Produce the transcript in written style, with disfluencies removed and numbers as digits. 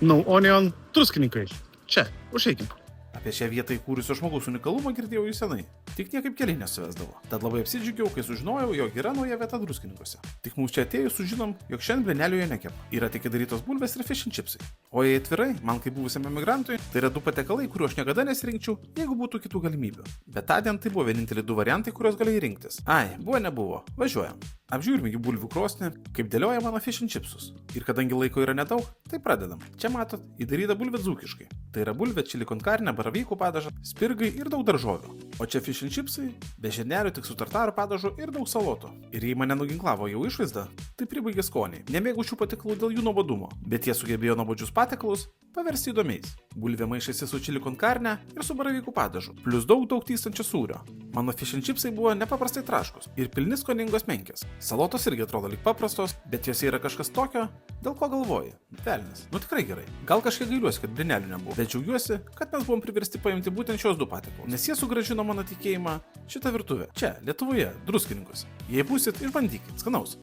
No onion druskininkai. Čia, užeikim. Apie šią vietą įkūrusio žmogaus unikalumą girdėjau jau senai, tik niekaip keliai nesuvesdavo. Tad labai apsidžiaugiau, kai sužinojau, jog yra nauja vieta druskininkuose. Tik mums čia atėjus sužinom, jog šiandien blynelių jie nekepa. Yra tik darytos bulvės ir fish and chipsai. O jei atvirai, man kaip buvusiam emigrantui, tai yra du patiekalai, kuriuo aš niekada nesirinkčiau, jeigu būtų kitų galimybių. Bet tądien tai buvo vieninteliai du variantai, kuriuos galėjai rinktis. Ai, buvo nebuvo. Važiuojam. Apžiūrime jų bulvių krosnį, kaip dėlioja mano fish and chipsus. Ir kadangi laiko yra nedaug, tai pradedam. Čia matot, įdaryta bulvė dzūkiškai. Tai yra bulvė čili con carne, baravykų padažas, spirgai ir daug daržovių. O čia fish and chipsai, be žirnelių tik su tartaro padažu ir daug salotų. Ir jei mane nuginklavo jau išvaizda, tai pribaigė skoniai. Nemėgau šių patiekalų dėl jų nuobodumo, bet jie sugebėjo nuobodžius patiekalus paversti įdomiais. Bulvė maišėsi su čili con carne ir su baravykų padažu, plus daug tystančio sūrio. Mano fish and chipsai buvo nepaprastai traškus ir pilni skoningos menkės. Salotos irgi atrodo lyg paprastos, bet jose yra kažkas tokio, dėl ko galvoji. Velnis. Nu tikrai gerai. Gal kažkiek gailiuosi, kad blynelių nebuvo, bet džiaugiuosi, kad mes buvom priversti paimti būtent šios du patiekalus, nes jie sugrąžino mano tikėjimą šitą virtuvę. Čia, Lietuvoje, druskininkuose. Jei būsit, išbandykit. Skanaus.